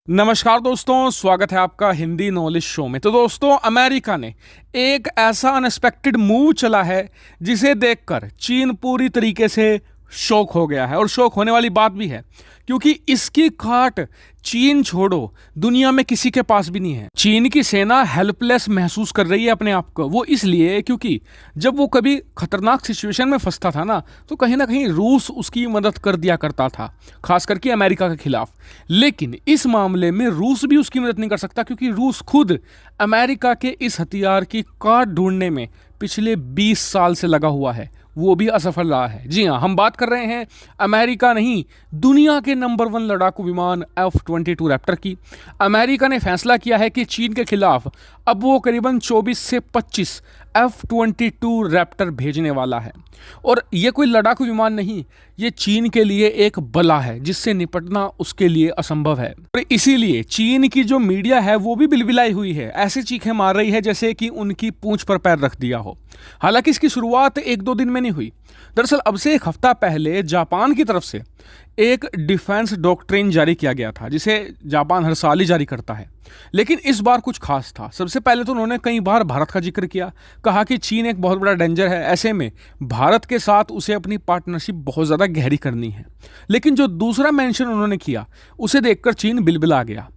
नमस्कार दोस्तों, स्वागत है आपका हिंदी नॉलेज शो में। तो दोस्तों, अमेरिका ने एक ऐसा अनएक्सपेक्टेड मूव चला है जिसे देखकर चीन पूरी तरीके से शॉक हो गया है। और शॉक होने वाली बात भी है क्योंकि इसकी खाट चीन छोड़ो दुनिया में किसी के पास भी नहीं है। चीन की सेना हेल्पलेस महसूस कर रही है अपने आप को। वो इसलिए क्योंकि जब वो कभी खतरनाक सिचुएशन में फंसता था तो कहीं ना कहीं रूस उसकी मदद कर दिया करता था, खास करके अमेरिका के खिलाफ। लेकिन इस मामले में रूस भी उसकी मदद नहीं कर सकता क्योंकि रूस खुद अमेरिका के इस हथियार की काट ढूंढने में पिछले 20 साल से लगा हुआ है, वो भी असफल रहा है। जी हाँ, हम बात कर रहे हैं अमेरिका नहीं, दुनिया के नंबर 1 लड़ाकू विमान F-22 रैप्टर की। अमेरिका ने फैसला किया है कि चीन के खिलाफ अब वो करीबन 24 से 25 F-22 रैप्टर भेजने वाला है। और ये कोई लड़ाकू विमान नहीं, ये चीन के लिए एक बला है जिससे निपटना उसके लिए असंभव है। और इसीलिए चीन की जो मीडिया है वो भी बिलबिलाई हुई है, ऐसी चीखें मार रही है जैसे कि उनकी पूंछ पर पैर रख दिया हो। हालांकि इसकी शुरुआत 1-2 दिन में नहीं हुई। दरअसल अब से एक हफ्ता पहले जापान की तरफ से एक डिफेंस डॉक्ट्रिन जारी किया गया था, जिसे जापान हर साल ही जारी करता है। लेकिन इस बार कुछ खास था। सबसे पहले तो उन्होंने कई बार भारत का जिक्र किया, कहा कि चीन एक बहुत बड़ा डेंजर है, ऐसे में भारत के साथ उसे अपनी पार्टनरशिप बहुत ज़्यादा गहरी करनी है। लेकिन जो दूसरा मेंशन उन्होंने किया उसे देखकर चीन बिलबिला गया।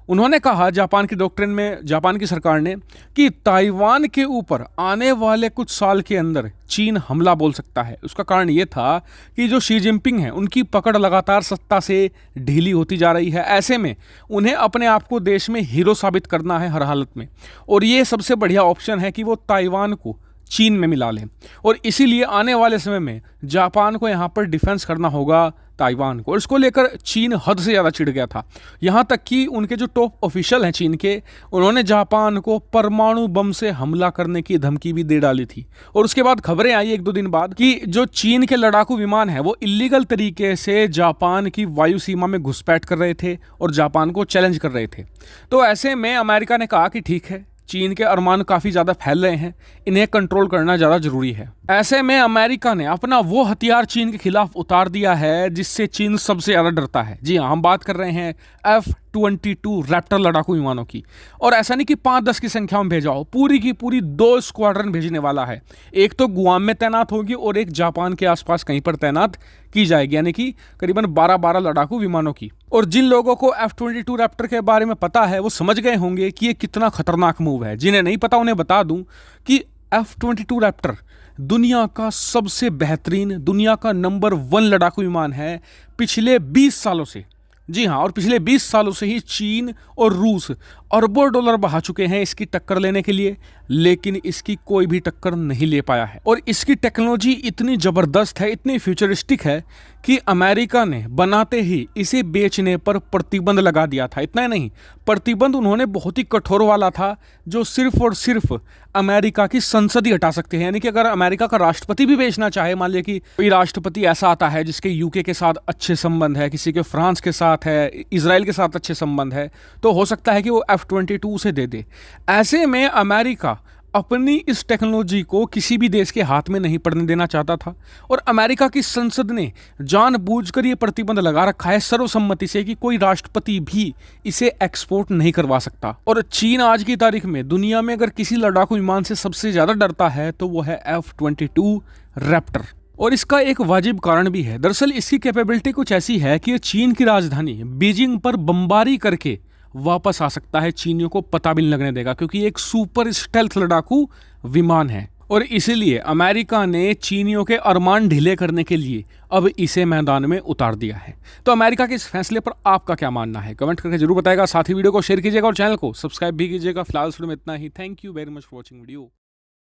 उन्होंने कहा, जापान की डॉक्ट्रिन में जापान की सरकार ने, कि ताइवान के ऊपर आने वाले कुछ साल के अंदर चीन हमला बोल सकता है। उसका कारण ये था कि जो शी जिनपिंग है उनकी पकड़ लगातार सत्ता से ढीली होती जा रही है। ऐसे में उन्हें अपने आप को देश में हीरो साबित करना है हर हालत में, और ये सबसे बढ़िया ऑप्शन है कि वो ताइवान को चीन में मिला लें। और इसीलिए आने वाले समय में जापान को यहाँ पर डिफेंस करना होगा ताइवान को। और इसको लेकर चीन हद से ज़्यादा चिढ़ गया था। यहाँ तक कि उनके जो टॉप ऑफिशियल हैं चीन के, उन्होंने जापान को परमाणु बम से हमला करने की धमकी भी दे डाली थी। और उसके बाद खबरें आई 1-2 दिन बाद कि जो चीन के लड़ाकू विमान है वो इलीगल तरीके से जापान की वायु सीमा में घुसपैठ कर रहे थे और जापान को चैलेंज कर रहे थे। तो ऐसे में अमेरिका ने कहा कि ठीक है, चीन के अरमान काफ़ी ज़्यादा फैल रहे हैं, इन्हें कंट्रोल करना ज़्यादा ज़रूरी है। ऐसे में अमेरिका ने अपना वो हथियार चीन के खिलाफ उतार दिया है जिससे चीन सबसे ज़्यादा डरता है। जी हाँ, हम बात कर रहे हैं F-22 रैप्टर लड़ाकू विमानों की। और ऐसा नहीं कि 5-10 की संख्या में भेजा हो, पूरी की पूरी 2 स्क्वाड्रन भेजने वाला है। एक तो गुआम में तैनात होगी और एक जापान के आसपास कहीं पर तैनात की जाएगी, यानी कि करीबन 12-12 लड़ाकू विमानों की। और जिन लोगों को F-22 रैप्टर के बारे में पता है वो समझ गए होंगे कि ये कितना खतरनाक मूव है। जिन्हें नहीं पता उन्हें बता दूं कि F-22 रैप्टर दुनिया का सबसे बेहतरीन, दुनिया का नंबर 1 लड़ाकू विमान है पिछले 20 सालों से। जी हाँ, और पिछले 20 सालों से ही चीन और रूस अरबों डॉलर बहा चुके हैं इसकी टक्कर लेने के लिए, लेकिन इसकी कोई भी टक्कर नहीं ले पाया है। और इसकी टेक्नोलॉजी इतनी ज़बरदस्त है, इतनी फ्यूचरिस्टिक है कि अमेरिका ने बनाते ही इसे बेचने पर प्रतिबंध लगा दिया था। इतना ही नहीं, प्रतिबंध उन्होंने बहुत ही कठोर वाला था, जो सिर्फ और सिर्फ अमेरिका की संसद ही हटा सकते हैं। यानी कि अगर अमेरिका का राष्ट्रपति भी बेचना चाहे, मान लिया कि कोई राष्ट्रपति ऐसा आता है जिसके यूके के साथ अच्छे संबंध है, किसी के फ्रांस के साथ है, इजराइल के साथ अच्छे संबंध है, तो हो सकता है कि वो F-22 से दे दे। ऐसे में अमेरिका अपनी इस टेक्नोलॉजी को किसी भी देश के हाथ में नहीं पड़ने देना चाहता था। और अमेरिका की संसद ने जानबूझकर ये प्रतिबंध लगा रखा है सर्वसम्मति से कि कोई राष्ट्रपति भी इसे एक्सपोर्ट नहीं करवा सकता। और चीन आज की तारीख में दुनिया में अगर किसी लड़ाकू विमान से सबसे ज़्यादा डरता है तो वो है F-22 रैप्टर। और इसका एक वाजिब कारण भी है। दरअसल इसकी कैपेबिलिटी कुछ ऐसी है कि ये चीन की राजधानी बीजिंग पर बमबारी करके वापस आ सकता है, चीनियों को पता भी नहीं लगने देगा, क्योंकि एक सुपर स्टेल्थ लड़ाकू विमान है। और इसीलिए अमेरिका ने चीनियों के अरमान ढीले करने के लिए अब इसे मैदान में उतार दिया है। तो अमेरिका के इस फैसले पर आपका क्या मानना है, कमेंट करके जरूर बताएगा। साथ ही वीडियो को शेयर कीजिएगा और चैनल को सब्सक्राइब भी कीजिएगा। फिलहाल में इतना ही। Thank you very much for watching video.